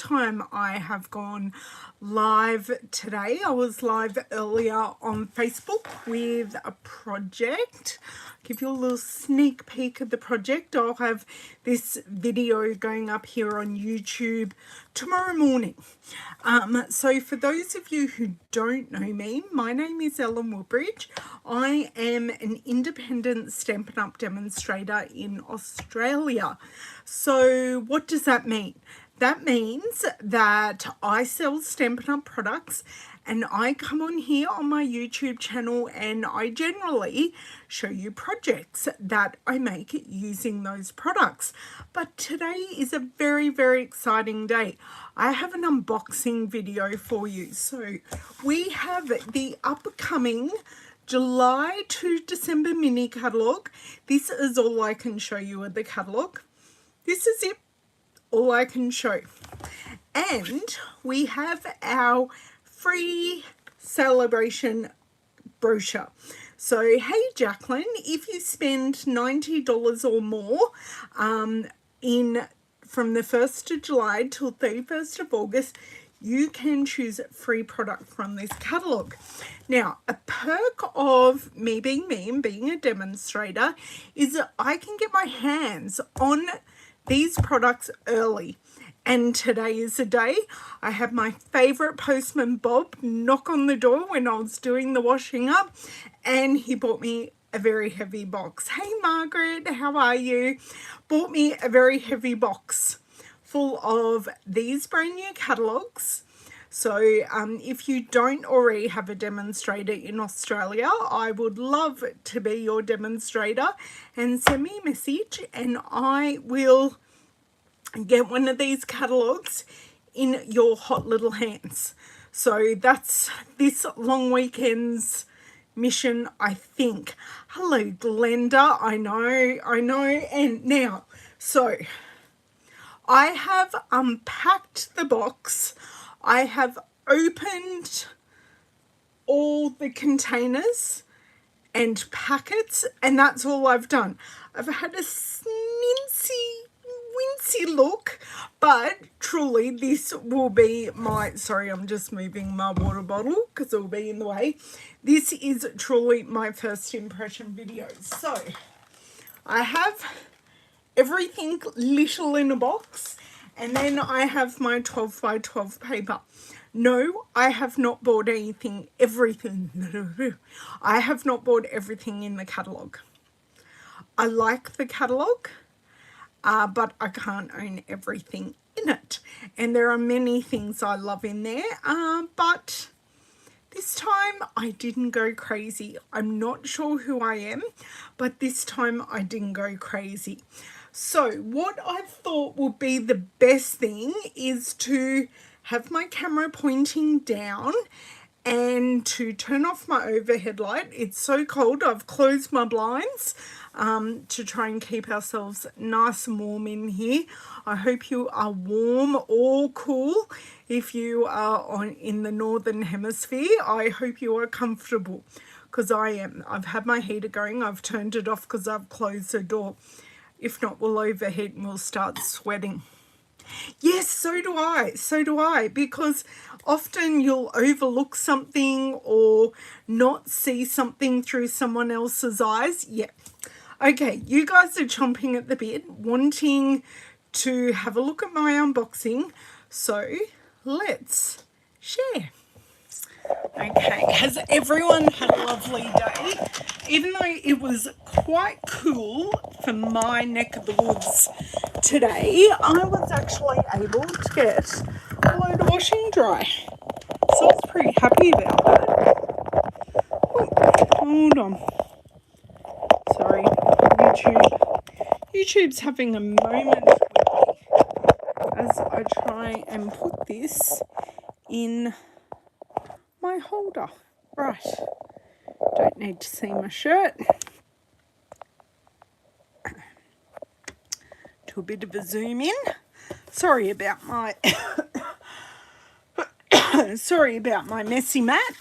time I have gone live today. I was live earlier on Facebook with a project. Give you a little sneak peek of the project. I'll have this video going up here on YouTube tomorrow morning. So for those of you who don't know me, my name is Woodbridge. I am an independent Stampin' Up! Demonstrator in Australia. So what does that mean? That means that I sell Stampin' Up! Products, and I come on here on my YouTube channel and I generally show you projects that I make using those products. But today is a very, very exciting day. I have an unboxing video for you. So we have the upcoming July to December mini catalogue. This is all I can show you of the catalogue. This is it, all I can show. And we have our free celebration brochure. So hey Jacqueline, if you spend $90 or more from the 1st of July till 31st of August, you can choose a free product from this catalogue. Now, a perk of me and being a demonstrator is that I can get my hands on these products early. And today is the day. I had my favourite postman Bob knock on the door when I was doing the washing up, and he bought me a very heavy box. Hey Margaret, how are you? Bought me a very heavy box full of these brand new catalogues. So if you don't already have a demonstrator in Australia, I would love to be your demonstrator, and send me a message and I will get one of these catalogues in your hot little hands. So that's this long weekend's mission, I think. Hello Glenda, I know. And now, so I have unpacked the box. I have opened all the containers and packets, and that's all I've done. I've had a wincy look, but truly this will be my, sorry, I'm just moving my water bottle because it will be in the way. This is truly my first impression video. So I have everything little in a box, and then I have my 12 by 12 paper. No, I have not bought everything. I have not bought everything in the catalogue. I like the catalogue, but I can't own everything in it. And there are many things I love in there, but this time I didn't go crazy. I'm not sure who I am, but this time I didn't go crazy. So what I thought would be the best thing is to have my camera pointing down and to turn off my overhead light. It's so cold, I've closed my blinds to try and keep ourselves nice and warm in here. I hope you are warm or cool. If you are in the northern hemisphere, I hope you are comfortable, because I am. I've had my heater going, I've turned it off because I've closed the door. If not, we'll overheat and we'll start sweating. Yes, so do I, because often you'll overlook something or not see something through someone else's eyes. Yeah. Okay, you guys are chomping at the bit, wanting to have a look at my unboxing, so let's share. Okay, has everyone had a lovely day? Even though it was quite cool for my neck of the woods today, I was actually able to get a load of washing dry. So I was pretty happy about that. Oh, hold on. Sorry, YouTube's having a moment with me as I try and put this in my holder. Right, don't need to see my shirt. Do a bit of a zoom in. Sorry about my messy mat,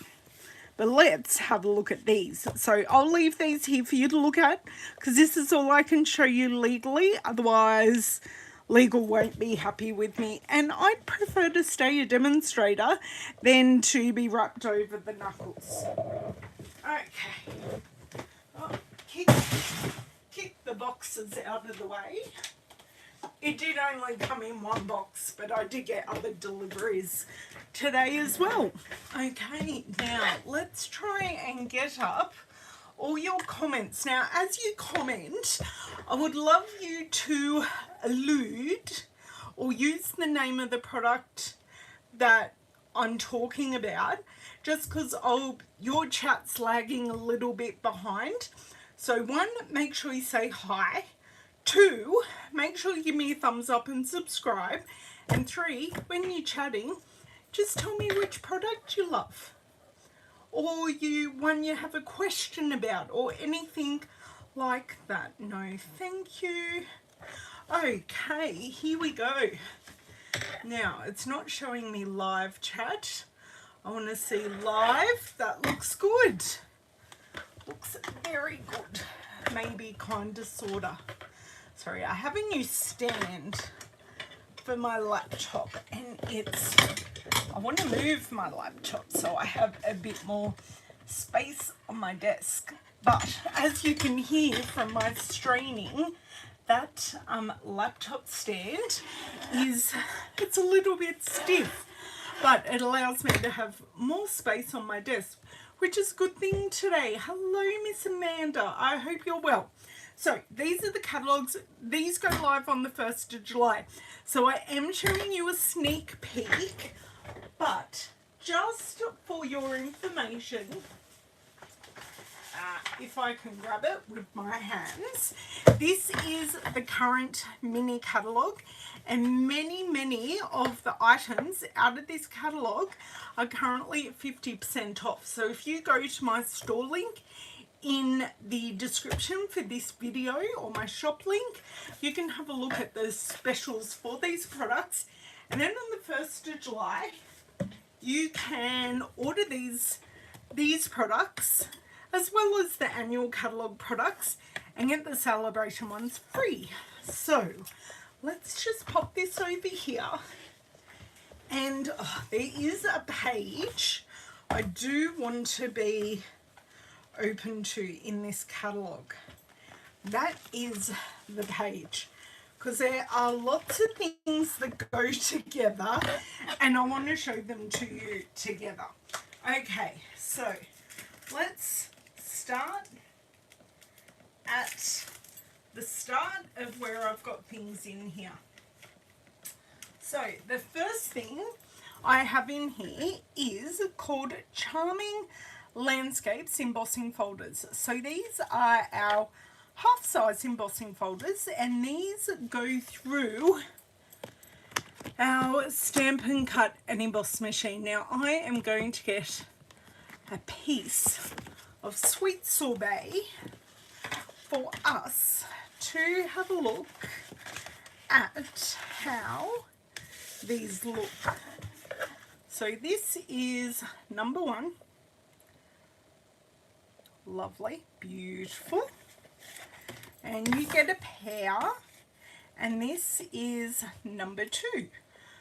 but let's have a look at these. So I'll leave these here for you to look at, because this is all I can show you legally. Otherwise, legal won't be happy with me, and I'd prefer to stay a demonstrator than to be wrapped over the knuckles. Okay, oh, kick the boxes out of the way. It did only come in one box, but I did get other deliveries today as well. Okay, now let's try and get up all your comments. Now, as you comment, I would love you to allude or use the name of the product that I'm talking about, just because your chat's lagging a little bit behind. So 1, make sure you say hi. 2, make sure you give me a thumbs up and subscribe. And 3, when you're chatting, just tell me which product you love, or one you have a question about, or anything like that. No, thank you. Okay, here we go. Now, it's not showing me live chat. I want to see live. That looks good. Looks very good. Maybe kind of, sort of. Sorry, I have a new stand for my laptop, and I want to move my laptop so I have a bit more space on my desk. But as you can hear from my straining, that laptop stand it's a little bit stiff, but it allows me to have more space on my desk, which is a good thing today. Hello, Miss Amanda. I hope you're well. So these are the catalogues. These go live on the 1st of July. So I am showing you a sneak peek, but just for your information, if I can grab it with my hands, this is the current mini catalogue, and many of the items out of this catalogue are currently at 50% off. So if you go to my store link in the description for this video, or my shop link, you can have a look at the specials for these products. And then on the 1st of July, you can order these products as well as the annual catalogue products and get the celebration ones free. So let's just pop this over here. And there is a page I do want to be open to in this catalogue. That is the page, because there are lots of things that go together, and I want to show them to you together. Okay, so let's start at the start of where I've got things in here. So the first thing I have in here is called Charming Landscapes Embossing Folders. So these are our half-size embossing folders, and these go through our Stampin' Cut and Emboss machine. Now I am going to get a piece of sweet sorbet for us to have a look at how these look. So this is number 1. Lovely, beautiful. And you get a pair, and this is number 2.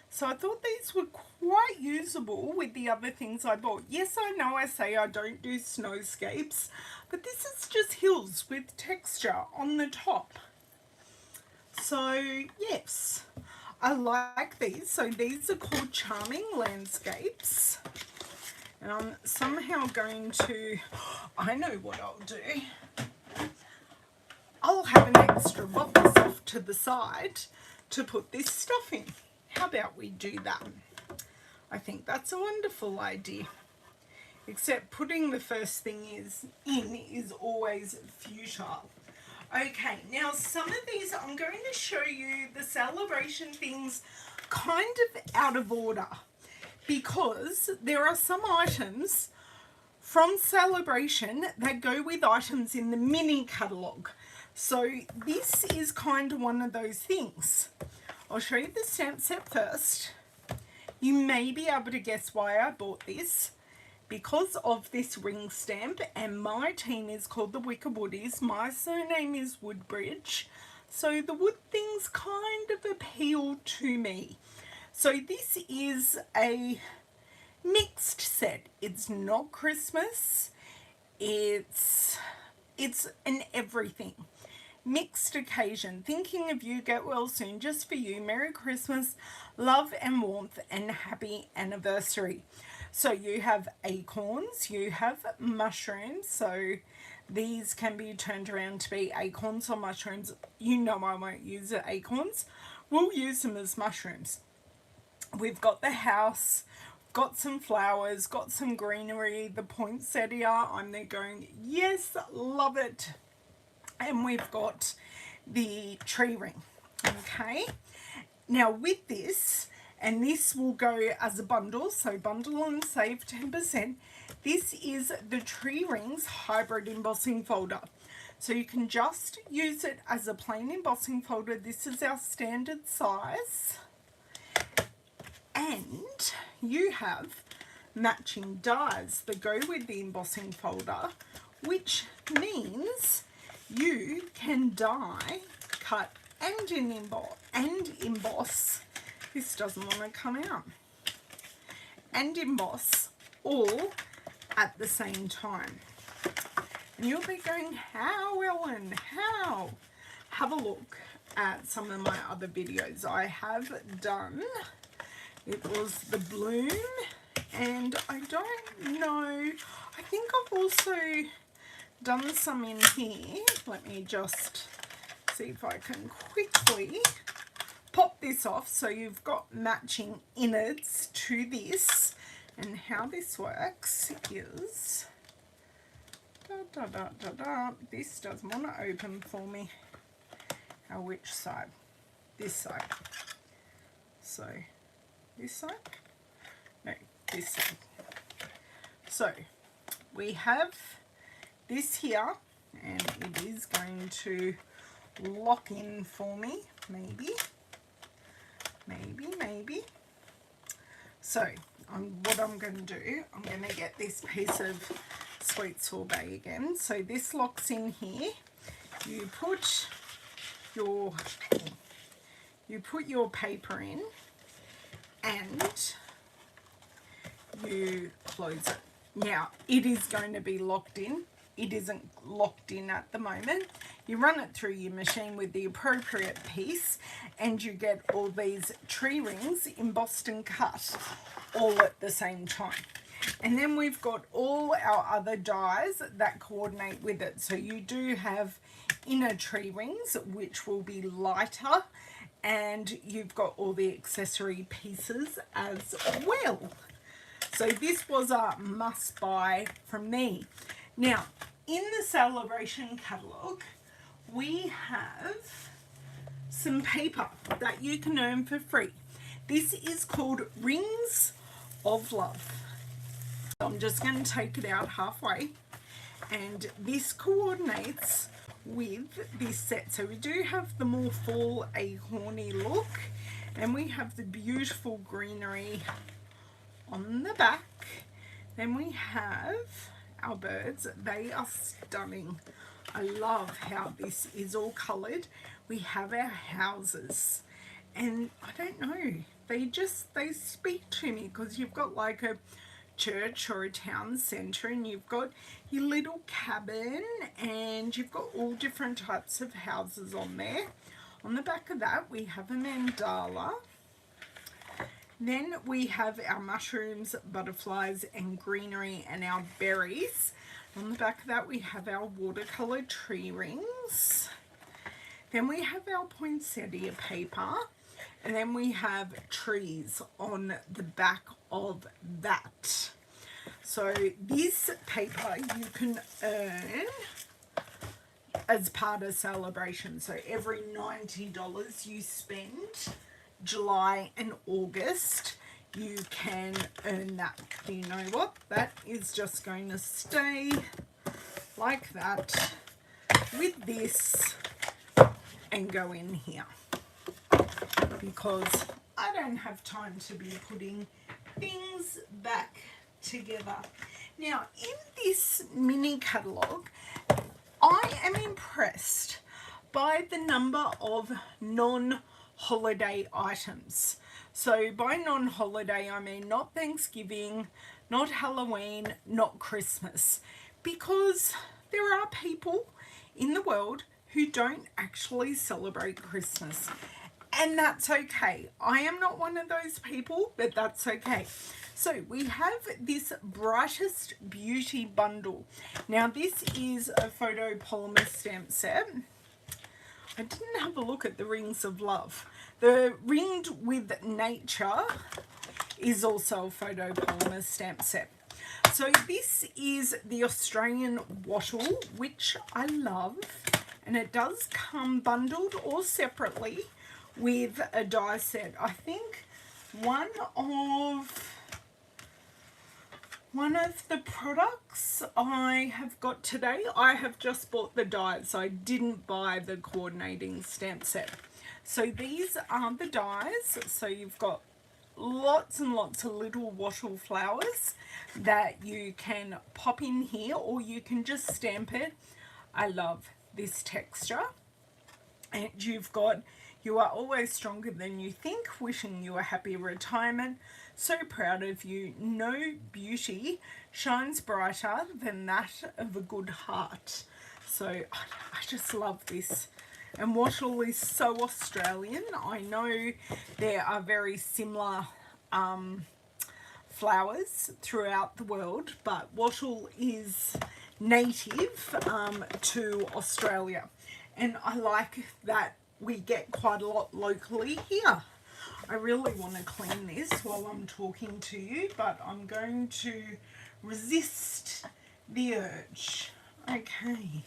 So I thought these were quite usable with the other things I bought. Yes, I know I say I don't do snowscapes, but this is just hills with texture on the top. So yes, I like these. So these are called Charming Landscapes. And I'm somehow going to, I know what I'll do. I'll have an extra box off to the side to put this stuff in. How about we do that? I think that's a wonderful idea. Except putting the first thing in is always futile. Okay, now some of these I'm going to show you the celebration things kind of out of order, because there are some items from celebration that go with items in the mini catalogue. So this is kind of one of those things. I'll show you the stamp set first. You may be able to guess why I bought this. Because of this ring stamp, and my team is called the Wicker Woodies. My surname is Woodbridge. So the wood things kind of appeal to me. So this is a mixed set. It's not Christmas. It's an everything. Mixed occasion. Thinking of you, get well soon. Just for you. Merry Christmas. Love and warmth and happy anniversary. So you have acorns. You have mushrooms. So these can be turned around to be acorns or mushrooms. You know I won't use the acorns. We'll use them as mushrooms. We've got the house, got some flowers, got some greenery, the poinsettia. I'm there going, yes, love it. And we've got the tree ring. Okay. Now with this, and this will go as a bundle, so bundle and save 10%. This is the Tree Rings Hybrid Embossing Folder. So you can just use it as a plain embossing folder. This is our standard size. And you have matching dies that go with the embossing folder, which means you can die, cut, and emboss. This doesn't want to come out. And emboss all at the same time. And you'll be going, how, Ellen? How? Have a look at some of my other videos I have done. It was the bloom, and I don't know, I think I've also done some in here. Let me just see if I can quickly pop this off so you've got matching innards to this. And how this works is, this doesn't want to open for me. Now which side? This side. So this side? No, this side. So we have this here, and it is going to lock in for me, maybe. So what I'm going to do, I'm going to get this piece of sweet sorbet again. So this locks in here. You put your paper in, and you close it. Now it is going to be locked in. It isn't locked in at the moment. You run it through your machine with the appropriate piece, and you get all these tree rings embossed and cut all at the same time. And then we've got all our other dies that coordinate with it. So you do have inner tree rings, which will be lighter, and you've got all the accessory pieces as well. So this was a must buy from me. Now, in the Celebration Catalogue, we have some paper that you can earn for free. This is called Rings of Love. I'm just going to take it out halfway, and this coordinates with this set. So we do have the more fall acorny look, and we have the beautiful greenery on the back. Then we have our birds. They are stunning. I love how this is all coloured. We have our houses, and I don't know, they speak to me, because you've got like a church or a town centre, and you've got your little cabin, and you've got all different types of houses on there. On the back of that we have a mandala. Then we have our mushrooms, butterflies and greenery, and our berries. On the back of that we have our watercolour tree rings. Then we have our poinsettia paper, and then we have trees on the back of that. So this paper you can earn as part of Celebration. So every $90 you spend, July and August, you can earn that. You know what? That is just going to stay like that with this and go in here, because I don't have time to be putting things back together. Now, in this mini catalogue, I am impressed by the number of non-holiday items. So by non-holiday, I mean not Thanksgiving, not Halloween, not Christmas, because there are people in the world who don't actually celebrate Christmas. And that's okay. I am not one of those people, but that's okay. So we have this Brightest Beauty bundle. Now this is a photo polymer stamp set. I didn't have a look at the Rings of Love. The Ringed with Nature is also a photo polymer stamp set. So this is the Australian wattle, which I love. And it does come bundled or separately with a die set. I think one of the products I have got today, I have just bought the dies. I didn't buy the coordinating stamp set. So these are the dies. So you've got lots and lots of little wattle flowers that you can pop in here, or you can just stamp it. I love this texture. And you've got "You are always stronger than you think, wishing you a happy retirement. So proud of you. No beauty shines brighter than that of a good heart." So I just love this. And wattle is so Australian. I know there are very similar flowers throughout the world, but wattle is native to Australia. And I like that we get quite a lot locally here. I really want to clean this while I'm talking to you, but I'm going to resist the urge. Okay.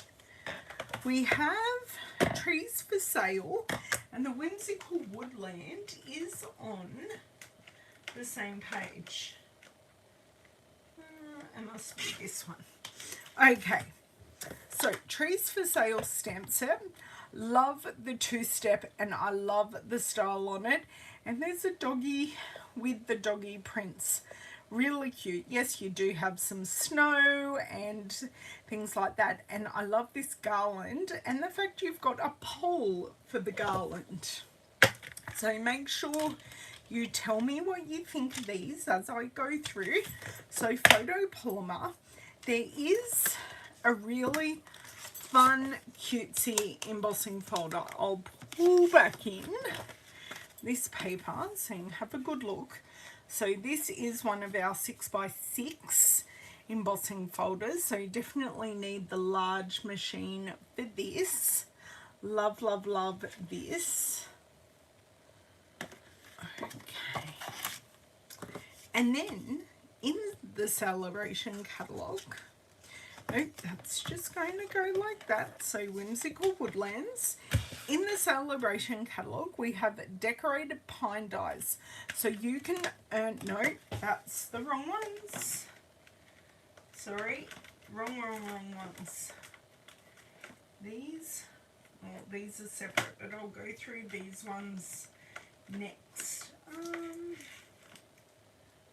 We have Trees for Sale, and the Whimsical Woodland is on the same page. It must be this one. Okay. So, Trees for Sale stamp set. Love the two-step, and I love the style on it. And there's a doggy with the doggy prints. Really cute. Yes, you do have some snow and things like that. And I love this garland and the fact you've got a pole for the garland. So make sure you tell me what you think of these as I go through. So photo polymer. There is a really fun, cutesy embossing folder. I'll pull back in this paper so you can have a good look. So this is one of our 6x6 embossing folders. So you definitely need the large machine for this. Love, love, love this. Okay. And then in the Celebration Catalogue, oh, that's just going to go like that. So Whimsical Woodlands. In the Celebration Catalogue, we have decorated pine dies. So you can earn, no, that's the wrong ones. Sorry, wrong ones. These, well, these are separate, but I'll go through these ones next.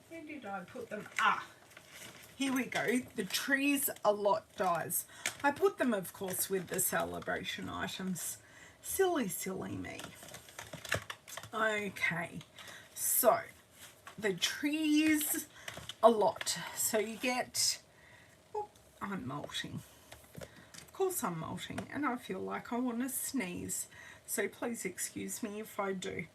Where did I put them? Ah, here we go. The Trees a Lot dies. I put them, of course, with the celebration items. Silly, silly me. Okay, so the Trees a Lot. So you get, oh, I'm molting. Of course I'm molting, and I feel like I want to sneeze. So please excuse me if I do.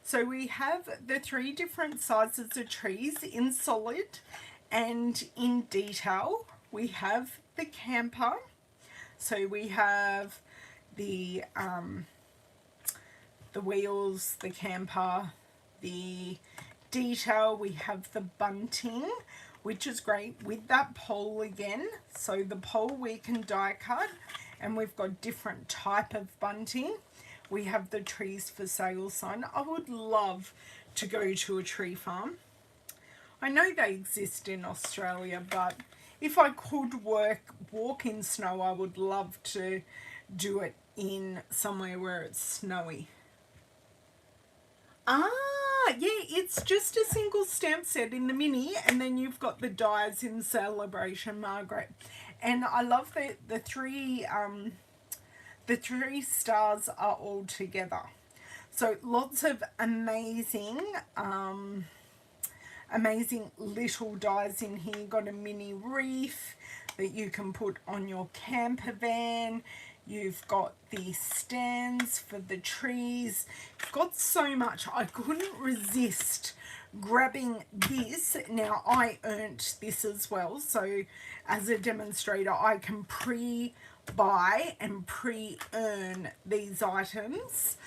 So we have the 3 different sizes of trees in solid and in detail. We have the camper. So we have the wheels, the camper, the detail. We have the bunting, which is great with that pole again. So the pole we can die cut, and we've got different type of bunting. We have the Trees for Sale sign. I would love to go to a tree farm. I know they exist in Australia, but if I could walk in snow, I would love to do it in somewhere where it's snowy. Ah, yeah, it's just a single stamp set in the mini, and then you've got the dies in Celebration Margaret. And I love the the 3 stars are all together. So lots of amazing amazing little dies in here. You've got a mini wreath that you can put on your camper van. You've got the stands for the trees. You've got so much. I couldn't resist grabbing this. Now, I earned this as well. So, as a demonstrator, I can pre-buy and pre-earn these items.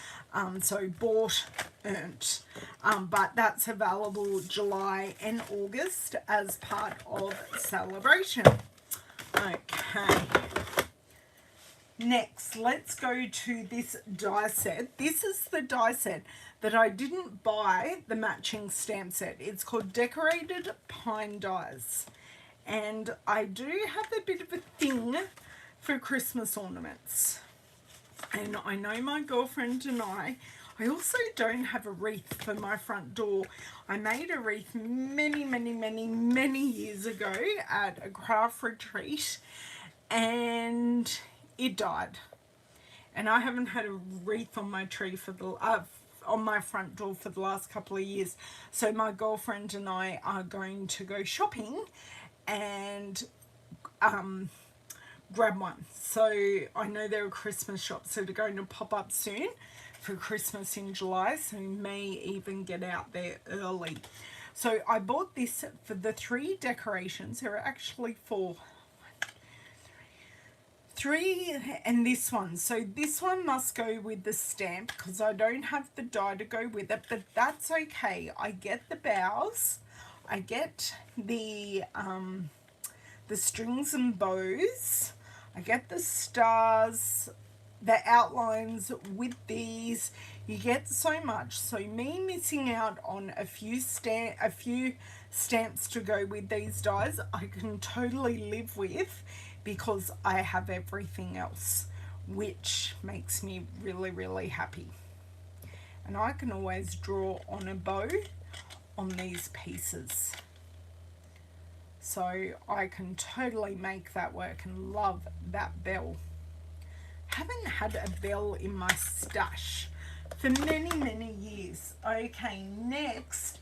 So, bought, earned. But that's available July and August as part of celebration. Okay. Next, let's go to this die set. This is the die set that I didn't buy the matching stamp set. It's called Decorated Pine Dies. And I do have a bit of a thing for Christmas ornaments. And I know my girlfriend and I also don't have a wreath for my front door. I made a wreath many years ago at a craft retreat, and it died. And I haven't had a wreath on my tree for the on my front door for the last couple of years. So my girlfriend and I are going to go shopping and grab one. So I know there are Christmas shops that are going to pop up soon for Christmas in July, so we may even get out there early. So I bought this for the 3 decorations. There are actually 4. 3 and this one. So this one must go with the stamp because I don't have the die to go with it, but that's okay. I get the boughs, I get the strings and bows, I get the stars, the outlines with these. You get so much. So me missing out on a few stamps to go with these dies, I can totally live with, because I have everything else, which makes me really happy. And I can always draw on a bow on these pieces. So I can totally make that work and love that bell. Haven't had a bell in my stash for many years. Okay, next,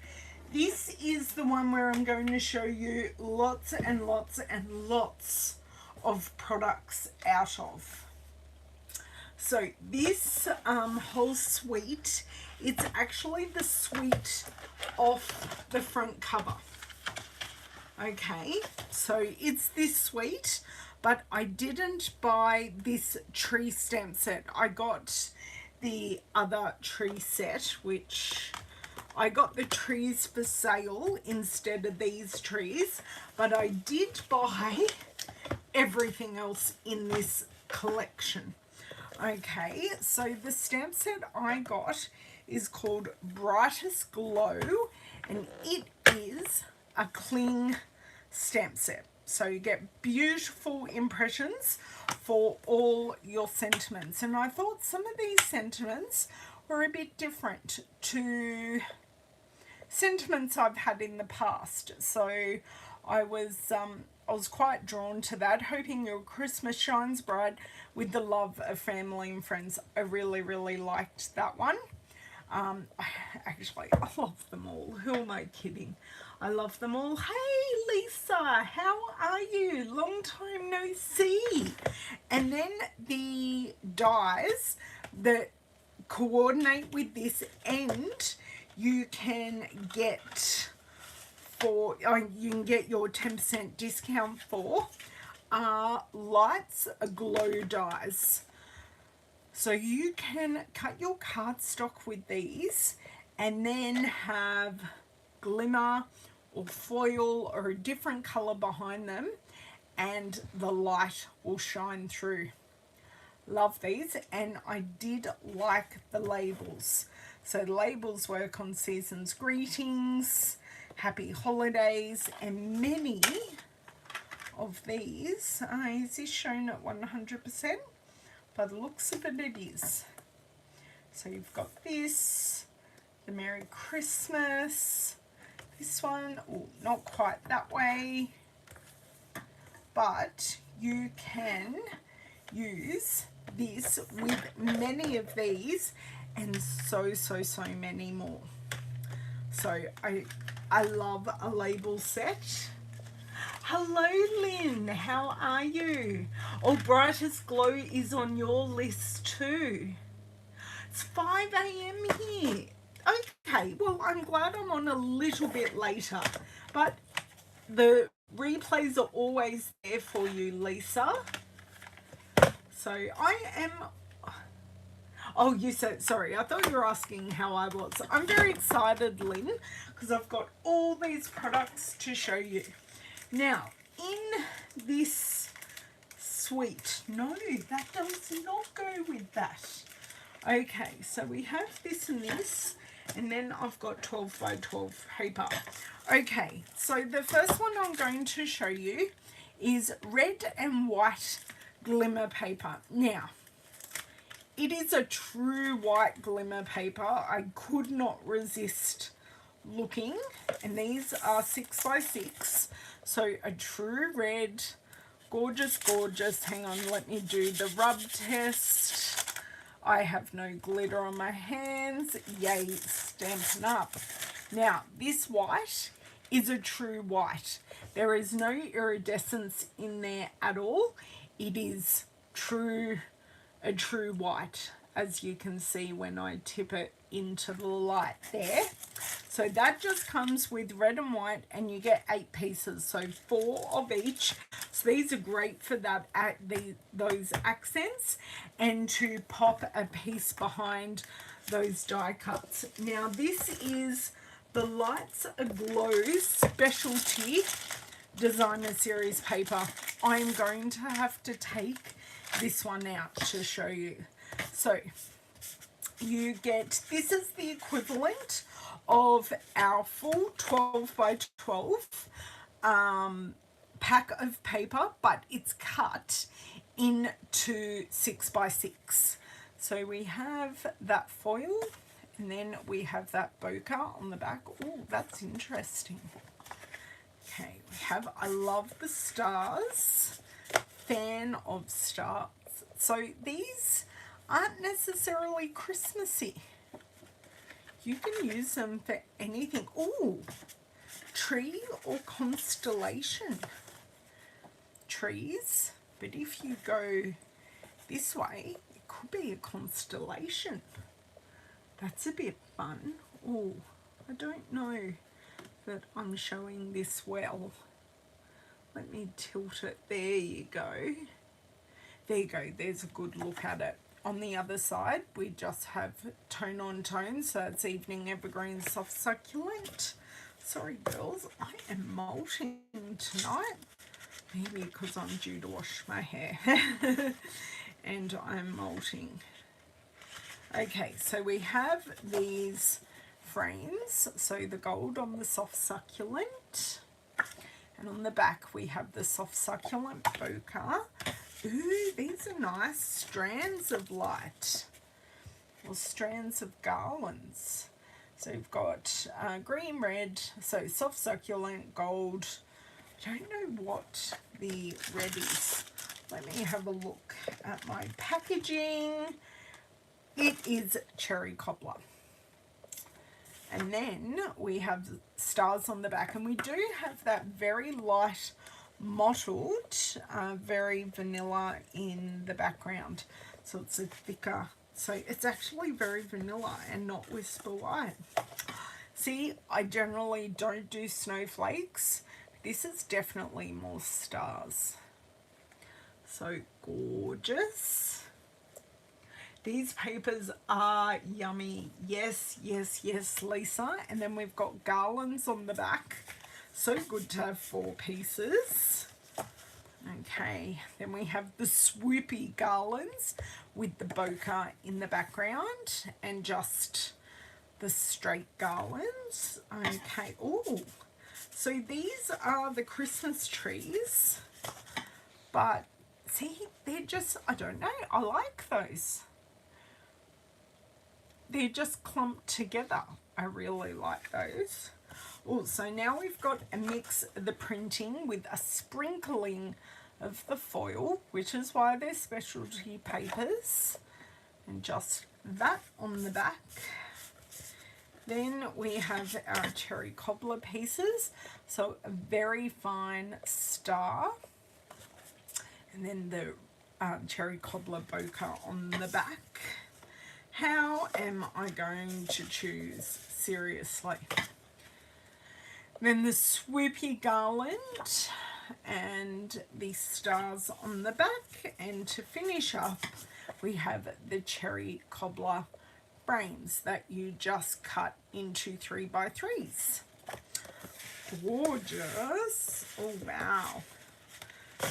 this is the one where I'm going to show you lots and lots of products out of. So this whole suite, it's actually the suite off the front cover. Okay, so it's this suite, but I didn't buy this tree stamp set. I got the other tree set, which I got the trees for sale instead of these trees, but I did buy everything else in this collection. Okay, so the stamp set I got is called Brightest Glow, and it is a cling stamp set. So you get beautiful impressions for all your sentiments. And I thought some of these sentiments were a bit different to sentiments I've had in the past. So I was quite drawn to that, hoping your Christmas shines bright with the love of family and friends. I really liked that one. I love them all. Who am I kidding? I love them all. Hey Lisa, how are you? Long time no see. And then the dies that coordinate with this end, you can get your 10% discount for Lights Glow dies. So you can cut your cardstock with these and then have glimmer or foil or a different color behind them, and the light will shine through. Love these. And I did like the labels. So the labels work on season's greetings, happy holidays, and many of these. Is this shown at 100%? By the looks of it, it is. So you've got this, the Merry Christmas, this one, oh, not quite that way, but you can use this with many of these and so many more. So I love a label set. Hello Lynn, how are you? Oh, Brightest Glow is on your list too. It's 5 a.m. here. Okay, well, I'm glad I'm on a little bit later, but the replays are always there for you, Lisa. So I am... Oh, you said, sorry, I thought you were asking how I was. I'm very excited, Lynn, because I've got all these products to show you. Now, in this suite, no, that does not go with that. Okay, so we have this and this, and then I've got 12 by 12 paper. Okay, so the first one I'm going to show you is red and white glimmer paper. Now, it is a true white glimmer paper. I could not resist looking, and these are 6 by 6, so a true red, gorgeous, gorgeous. Hang on, let me do the rub test. I have no glitter on my hands. Yay, Stampin' Up. Now, this white is a true white. There is no iridescence in there at all. It is a true white, as you can see when I tip it into the light there. So that just comes with red and white, and you get 8 pieces, so 4 of each. So these are great for that those accents, and to pop a piece behind those die cuts. Now this is the Lights Aglow Specialty Designer Series paper. I'm going to have to take this one out to show you. So you get, this is the equivalent of our full 12 by 12 pack of paper, but it's cut into 6 by 6. So we have that foil, and then we have that bokeh on the back. Oh, that's interesting. Okay, we have, I love the stars, fan of stars. So these aren't necessarily Christmassy. You can use them for anything. Oh, tree or constellation. Trees, but if you go this way, it could be a constellation. That's a bit fun. Oh, I don't know that I'm showing this well. Let me tilt it. There you go. There you go. There's a good look at it. On the other side, we just have tone on tone, so it's Evening Evergreen Soft Succulent. Sorry, girls, I am molting tonight. Maybe because I'm due to wash my hair. And I'm molting. Okay, so we have these frames. So the gold on the Soft Succulent. And on the back, we have the Soft Succulent bokeh. Ooh, these are nice strands of light, or strands of garlands. So we've got green, red, so Soft Succulent, gold. I don't know what the red is. Let me have a look at my packaging. It is Cherry Cobbler. And then we have stars on the back, and we do have that very light mottled, very vanilla in the background. So it's a thicker, so it's actually very vanilla and not Whisper White. See, I generally don't do snowflakes. This is definitely more stars. So gorgeous. These papers are yummy. Yes, yes, yes, Lisa. And then we've got garlands on the back. So good to have 4 pieces. Okay, then we have the swoopy garlands with the bokeh in the background and just the straight garlands. Okay, oh, so these are the Christmas trees, but see, they're just, I don't know, I like those. They're just clumped together. I really like those. Oh, so now we've got a mix of the printing with a sprinkling of the foil, which is why they're specialty papers, and just that on the back. Then we have our cherry cobbler pieces, so a very fine star, and then the cherry cobbler bokeh on the back. How am I going to choose? Seriously. Then the swoopy garland and the stars on the back, and to finish up we have the cherry cobbler frames that you just cut into 3x3s. Gorgeous. Oh wow.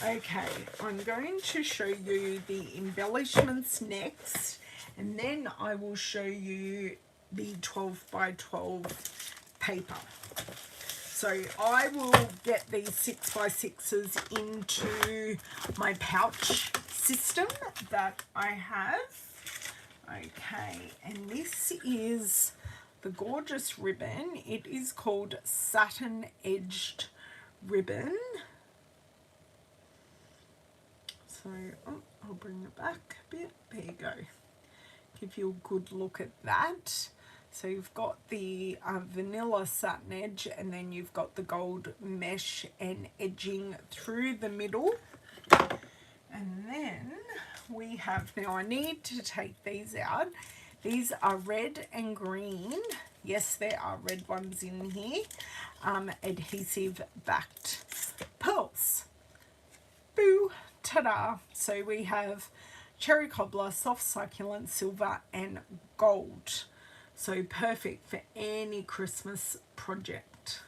Okay, I'm going to show you the embellishments next, and then I will show you the 12x12 paper. So I will get these 6x6s into my pouch system that I have. Okay, and this is the gorgeous ribbon. It is called Satin Edged Ribbon. So I'll bring it back a bit. There you go. Give you a good look at that. So you've got the vanilla satin edge, and then you've got the gold mesh and edging through the middle. And then we have, now I need to take these out. These are red and green. Yes, there are red ones in here. Adhesive backed pearls. Boo! Ta-da! So we have cherry cobbler, soft succulent, silver and gold. So perfect for any Christmas project.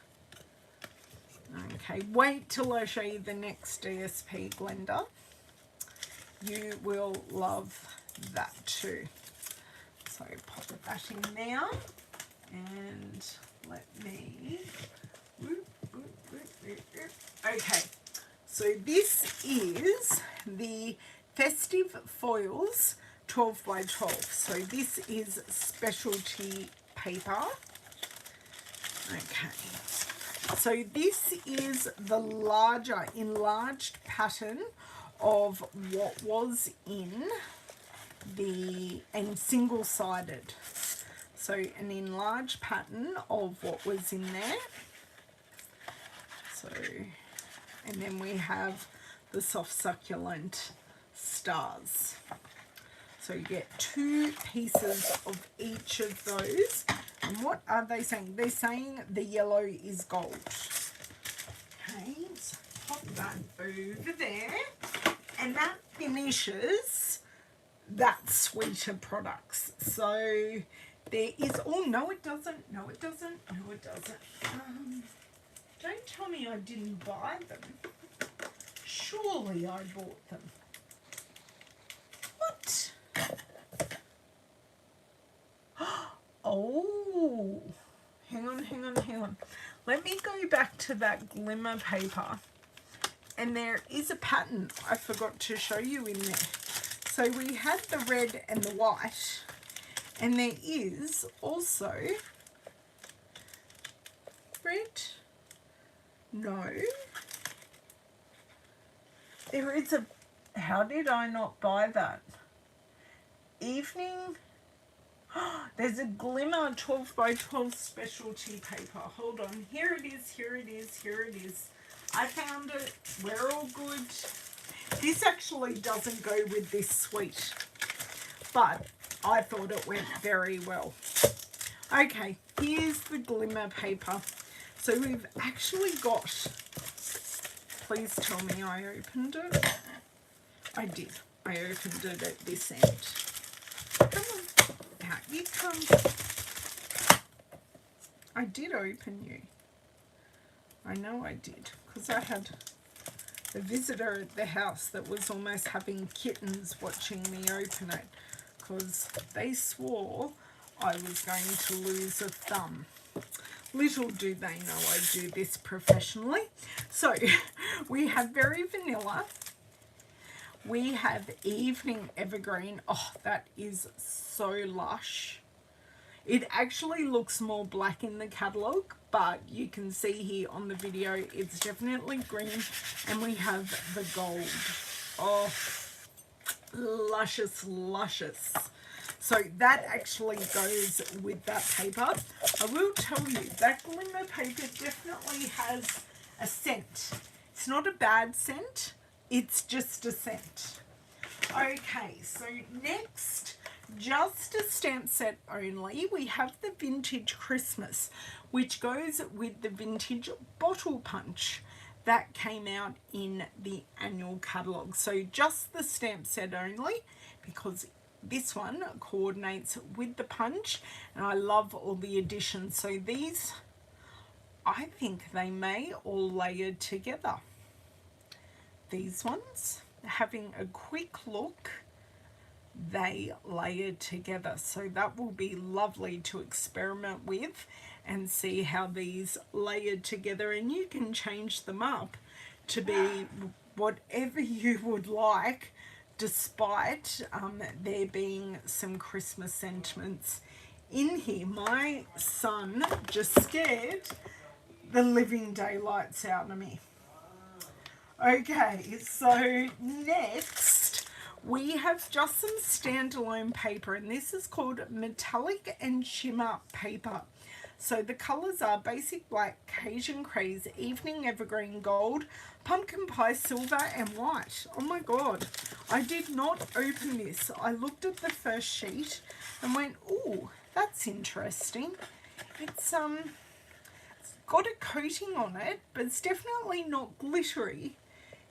Okay, wait till I show you the next DSP blender. You will love that too. So pop that in there, and let me, okay, so this is the Festive Foils 12x12. So this is specialty paper. Okay, so this is the larger enlarged pattern of what was in the, and single-sided. So an enlarged pattern of what was in there. So, and then we have the soft succulent stars. So you get 2 pieces of each of those. And what are they saying? They're saying the yellow is gold. Okay, so pop that over there. And that finishes that suite of products. So there is, oh no it doesn't, no it doesn't, no it doesn't. Don't tell me I didn't buy them. Surely I bought them. What? Oh, hang on. Let me go back to that glimmer paper. And there is a pattern I forgot to show you in there. So we had the red and the white, and there is also red. No. There is a, how did I not buy that? Evening. There's a glimmer 12x12 specialty paper. Hold on. Here it is, here it is, here it is. I found it. We're all good. This actually doesn't go with this suite, but I thought it went very well. Okay, here's the glimmer paper. So we've actually got, please tell me I opened it. I did. I opened it at this end. Come on, out you come. I did open you. I know I did, because I had a visitor at the house that was almost having kittens watching me open it, because they swore I was going to lose a thumb. Little do they know I do this professionally. So we have Very Vanilla. We have Evening Evergreen. Oh, that is so lush. It actually looks more black in the catalogue, but you can see here on the video it's definitely green, and we have the gold. Oh, luscious, luscious. So that actually goes with that paper. I will tell you, that glimmer paper definitely has a scent. It's not a bad scent, it's just a scent. Okay, so next, just a stamp set only, we have the Vintage Christmas, which goes with the Vintage Bottle Punch that came out in the annual catalogue. So just the stamp set only, because this one coordinates with the punch, and I love all the additions. So these, I think they may all layer together. These ones, having a quick look, they layer together. So that will be lovely to experiment with and see how these layered together, and you can change them up to be whatever you would like, despite there being some Christmas sentiments in here. My son just scared the living daylights out of me. Okay, so next we have just some standalone paper, and this is called Metallic and Shimmer paper. So the colours are Basic Black, Cajun Craze, Evening Evergreen Gold, Pumpkin Pie Silver, and White. Oh my god, I did not open this. I looked at the first sheet and went, ooh, that's interesting. It's got a coating on it, but it's definitely not glittery.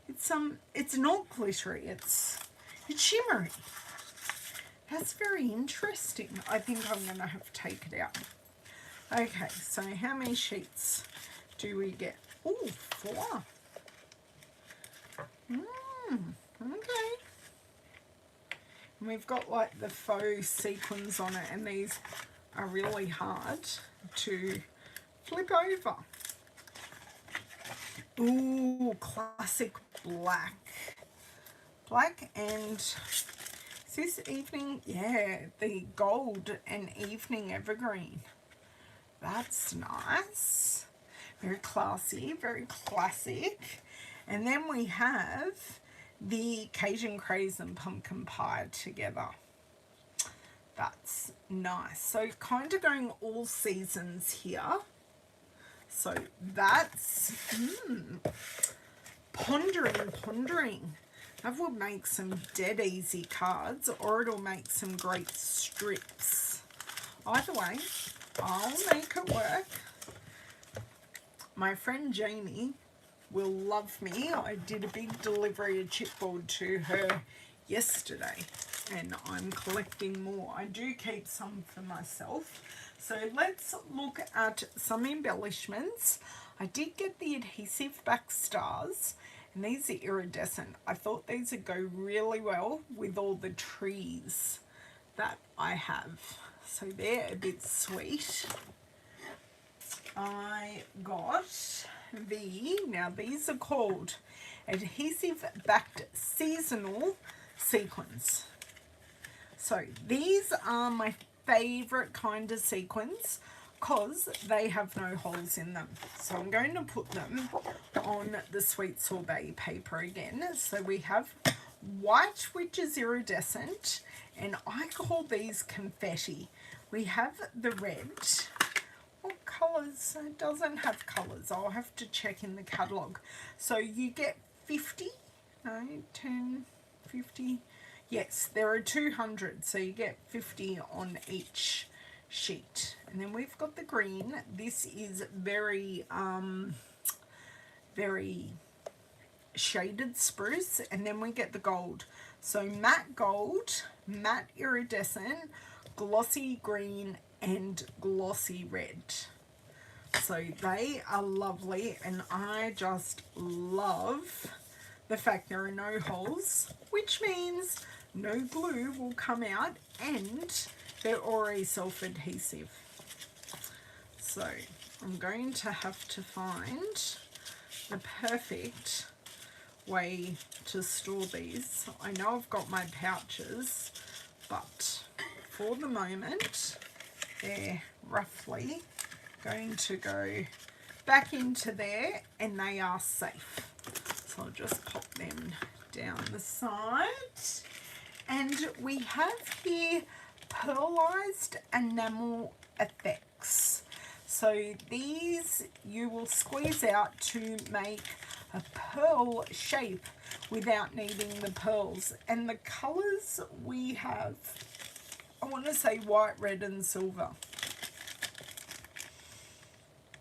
It's not glittery, it's shimmery. That's very interesting. I think I'm going to have to take it out. Okay, so how many sheets do we get? Oh, 4. Okay. And we've got like the faux sequins on it, and these are really hard to flip over. Ooh, classic black. Black and is this evening? Yeah, the gold and evening evergreen. That's nice. Very classy, very classic. And then we have the Cajun Craze and Pumpkin Pie together. That's nice. So kind of going all seasons here. So that's pondering. That will make some dead easy cards, or it'll make some great strips. Either way, I'll make it work. My friend Jamie will love me. I did a big delivery of chipboard to her yesterday, and I'm collecting more. I do keep some for myself. So let's look at some embellishments. I did get the adhesive back stars, and these are iridescent. I thought these would go really well with all the trees that I have. So they're a bit sweet. I got now these are called adhesive backed seasonal sequins. So these are my favorite kind of sequins because they have no holes in them. So I'm going to put them on the Sweet Sorbet paper again. So we have white, which is iridescent, and I call these confetti. We have the red. What colours? It doesn't have colours. I'll have to check in the catalogue. So you get 50, no, 10, 50. Yes, there are 200, so you get 50 on each sheet. And then we've got the green. This is very, very shaded spruce. And then we get the gold. So matte gold, matte iridescent, glossy green, and glossy red. So they are lovely, and I just love the fact there are no holes, which means no glue will come out, and they're already self-adhesive. So I'm going to have to find the perfect way to store these. I know I've got my pouches, but for the moment they're roughly going to go back into there, and they are safe. So I'll just pop them down the side. And we have here pearlized enamel effects. So these you will squeeze out to make a pearl shape without needing the pearls. And the colours we have, I want to say white, red and silver.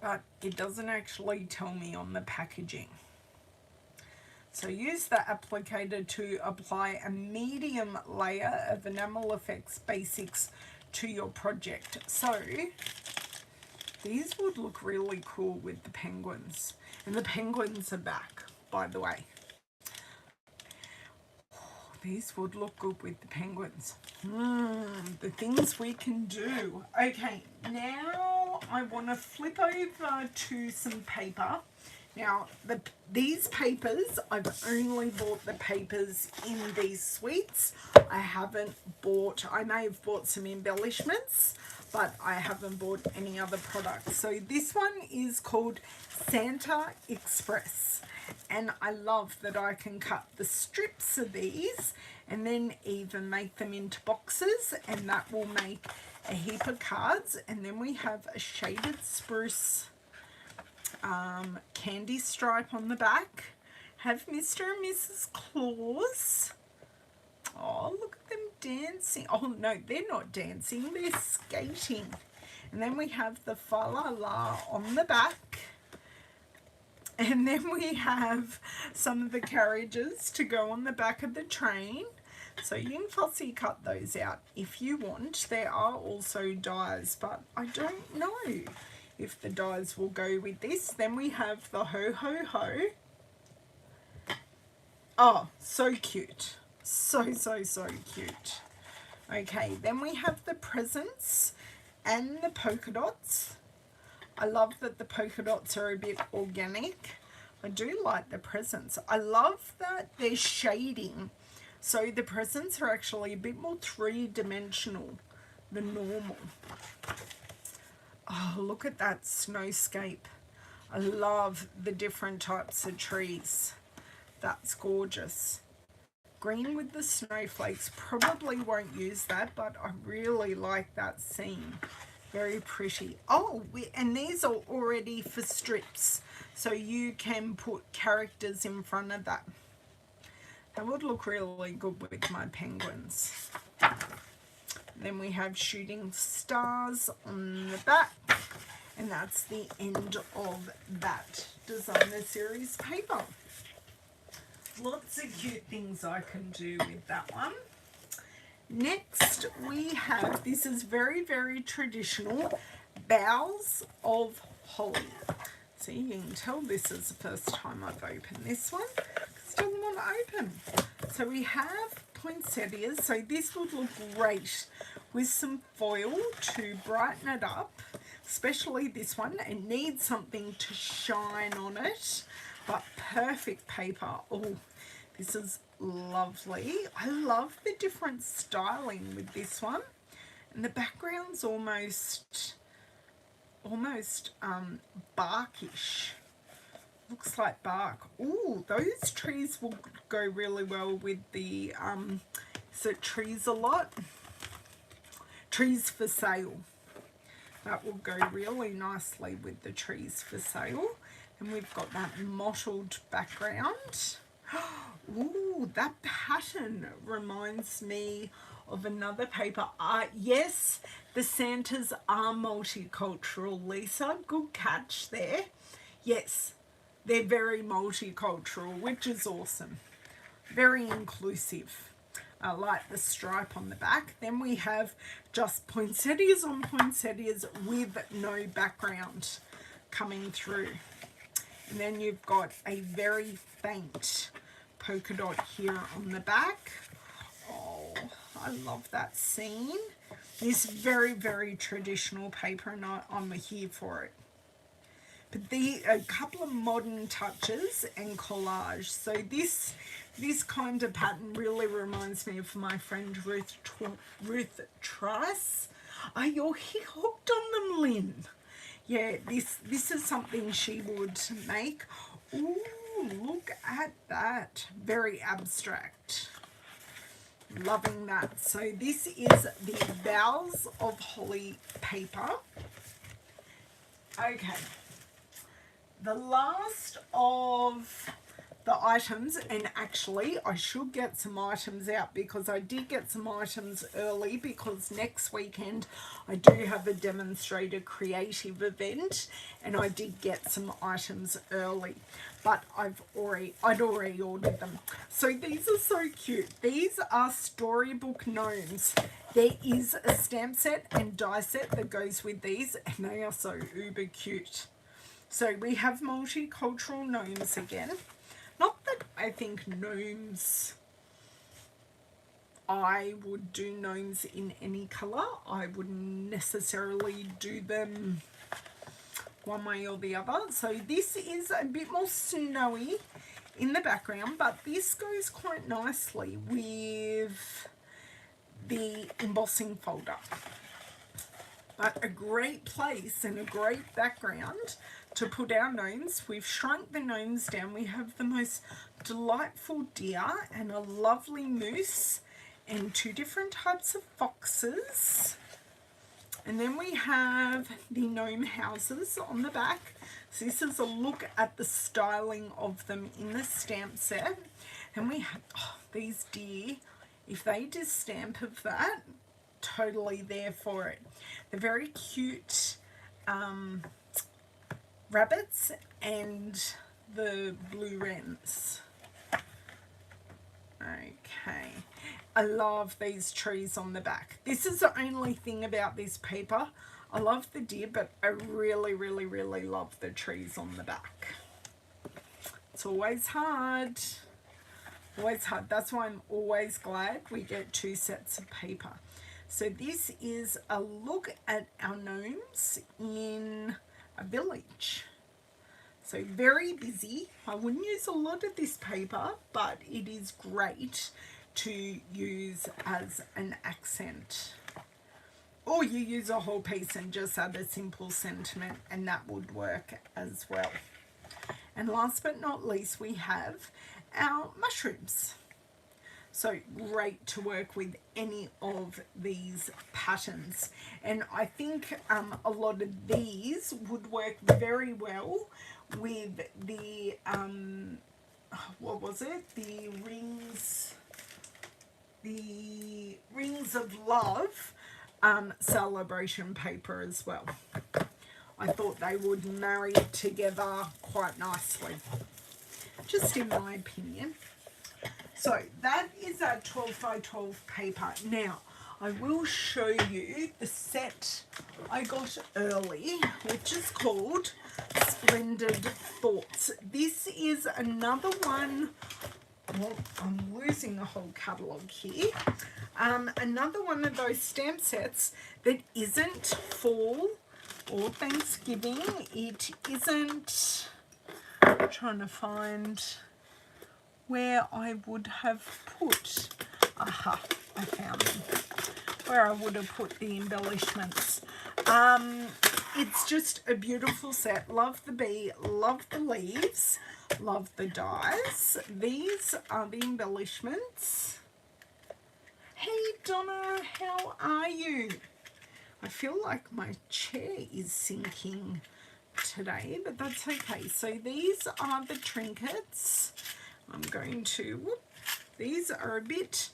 But it doesn't actually tell me on the packaging. So use the applicator to apply a medium layer of Enamel Effects Basics to your project. So these would look really cool with the penguins. And the penguins are back, by the way. These would look good with the penguins. The things we can do. Okay, now I want to flip over to some paper. Now, these papers, I've only bought the papers in these suites. I may have bought some embellishments, but I haven't bought any other products. So this one is called Santa Express. And I love that I can cut the strips of these and then even make them into boxes, and that will make a heap of cards. And then we have a shaded spruce candy stripe on the back. Have Mr. and Mrs. Claus. Oh, look at them dancing. Oh no, they're not dancing, they're skating. And then we have the fa la la on the back. And then we have some of the carriages to go on the back of the train. So you can fussy cut those out if you want. There are also dies, but I don't know if the dies will go with this. Then we have the ho ho ho. Oh, so cute. So cute. Okay, then we have the presents and the polka dots. I love that the polka dots are a bit organic. I do like the presents. I love that they're shading. So the presents are actually a bit more three-dimensional than normal. Oh, look at that snowscape. I love the different types of trees. That's gorgeous. Green with the snowflakes. Probably won't use that, but I really like that scene. Very pretty. Oh, and these are already for strips, so you can put characters in front of that. That would look really good with my penguins. Then we have shooting stars on the back, and that's the end of that designer series paper. Lots of cute things I can do with that one. Next we have, this is very traditional, boughs of holly. So you can tell this is the first time I've opened this one because it doesn't want to open. So we have poinsettias. So this would look great with some foil to brighten it up, especially this one. It needs something to shine on it, but perfect paper. Oh, this is lovely. I love the different styling with this one, and the background's almost barkish. Looks like bark. Ooh, those trees will go really well with the is it trees a lot? Trees for sale. That will go really nicely with the trees for sale. And we've got that mottled background. Ooh, that pattern reminds me of another paper. Yes, the Santas are multicultural, Lisa. Good catch there. Yes, they're very multicultural, which is awesome. Very inclusive. I like the stripe on the back. Then we have just poinsettias on poinsettias with no background coming through. And then you've got a very faint polka dot here on the back. Oh, I love that scene. This very traditional paper, and I'm here for it. But a couple of modern touches and collage. So this kind of pattern really reminds me of my friend Ruth Trice. Oh, you're hooked on them, Lynn. yeah, this is something she would make. Ooh, look at that. Very abstract. Loving that. So this is the Boughs of Holly paper. Okay. The last of the items, and actually I should get some items out because I did get some items early because next weekend I do have a Demonstrator creative event and I did get some items early, but I'd already ordered them. So these are so cute. These are Storybook Gnomes. There is a stamp set and die set that goes with these and they are so uber cute. So we have multicultural gnomes again. Not that I think gnomes, I would do gnomes in any colour. I wouldn't necessarily do them one way or the other. So this is a bit more snowy in the background, but this goes quite nicely with the embossing folder. But a great place and a great background to put our gnomes. We've shrunk the gnomes down. We have the most delightful deer and a lovely moose and two different types of foxes. And then we have the gnome houses on the back. So this is a look at the styling of them in the stamp set. And we have these deer. If they did stamp of that, totally there for it. They're very cute rabbits and the blue wrens. Okay, I love these trees on the back. This is the only thing about this paper. I love the deer, but I really, really, really love the trees on the back. It's always hard. Always hard. That's why I'm always glad we get two sets of paper. So this is a look at our gnomes in a village. So very busy. I wouldn't use a lot of this paper, but it is great to use as an accent. Or you use a whole piece and just add a simple sentiment, and that would work as well. And last but not least, we have our mushrooms. So great to work with any of these patterns. And I think a lot of these would work very well with the, what was it? The Rings of Love celebration paper as well. I thought they would marry together quite nicely, just in my opinion. So that is our 12 by 12 paper. Now, I will show you the set I got early, which is called Splendid Thoughts. This is another one. Well, I'm losing the whole catalogue here. Another one of those stamp sets that isn't fall or Thanksgiving. It isn't, I'm trying to find where I would have put, aha, I found them, where I would have put the embellishments. It's just a beautiful set. Love the bee, love the leaves, love the dies. These are the embellishments. Hey Donna, how are you? I feel like my chair is sinking today, but that's okay. So these are the trinkets. I'm going to, whoop, these are a bit,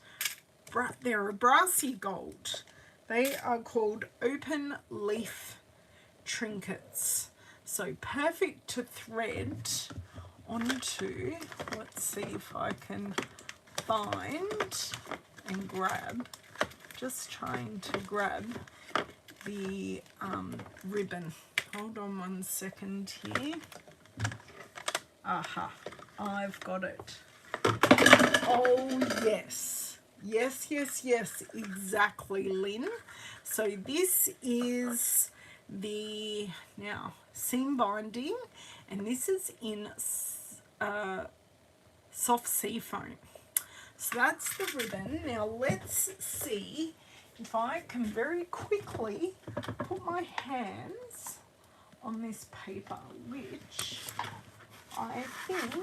they're a brassy gold. They are called open leaf trinkets. So perfect to thread onto, let's see if I can find and grab, just trying to grab the ribbon. Hold on one second here. Aha, I've got it. Oh yes, yes, yes, yes, exactly, Lynn. So this is the now seam binding, and this is in soft sea foam. So that's the ribbon. Now let's see if I can very quickly put my hands on this paper, which I think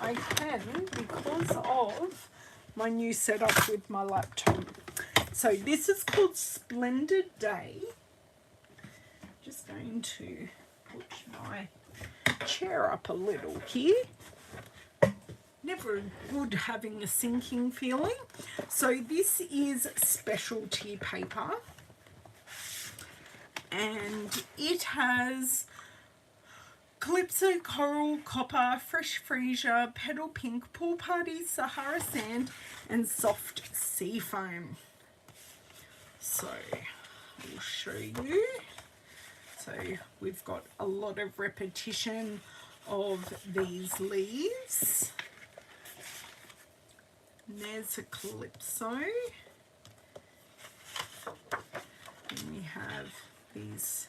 I can because of my new setup with my laptop. So this is called Splendid Day. Just going to push my chair up a little here. Never good having a sinking feeling. So this is specialty paper, and it has Calypso, Coral, Copper, Fresh Freesia, Petal Pink, Pool Party, Sahara Sand, and Soft Sea Foam. So I'll show you. So we've got a lot of repetition of these leaves. And there's a Calypso. And we have these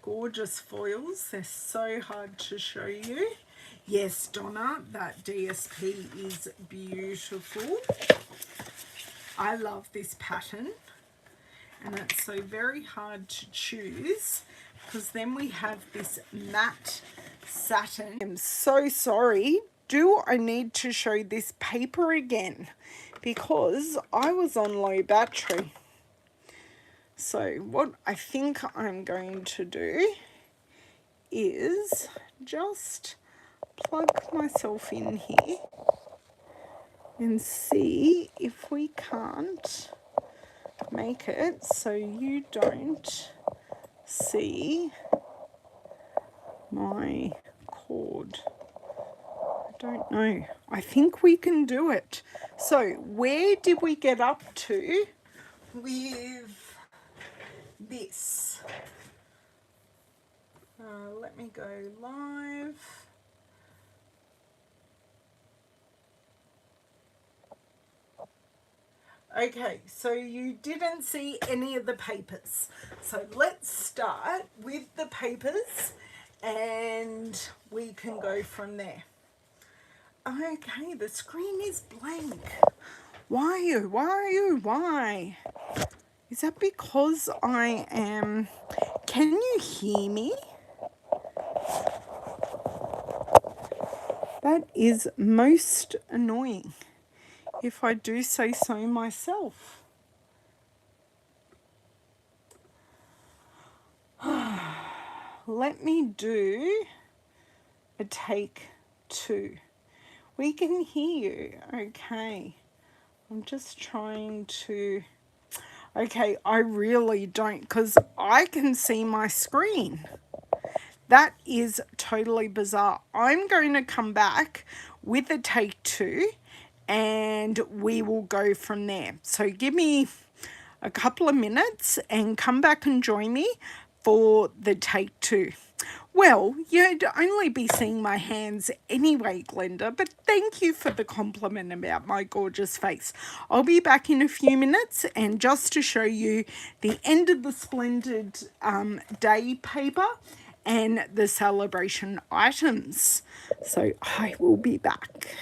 gorgeous foils. They're so hard to show you. Yes, Donna, that DSP is beautiful. I love this pattern, and it's so very hard to choose because then we have this matte satin. I'm so sorry. Do I need to show this paper again? Because I was on low battery. So what I think I'm going to do is just plug myself in here and see if we can't make it so you don't see my cord. I don't know. I think we can do it. So where did we get up to with this? Let me go live. Okay, so you didn't see any of the papers. So let's start with the papers and we can go from there. Okay, the screen is blank. Why? Is that because I am... Can you hear me? That is most annoying, if I do say so myself. Let me do a take 2. We can hear you. Okay. I'm just trying to... Okay, I really don't, because I can see my screen. That is totally bizarre. I'm going to come back with a take 2 and we will go from there. So give me a couple of minutes and come back and join me for the take 2. Well, you'd only be seeing my hands anyway, Glenda, but thank you for the compliment about my gorgeous face. I'll be back in a few minutes, and just to show you the end of the Splendid Day paper and the celebration items. So I will be back.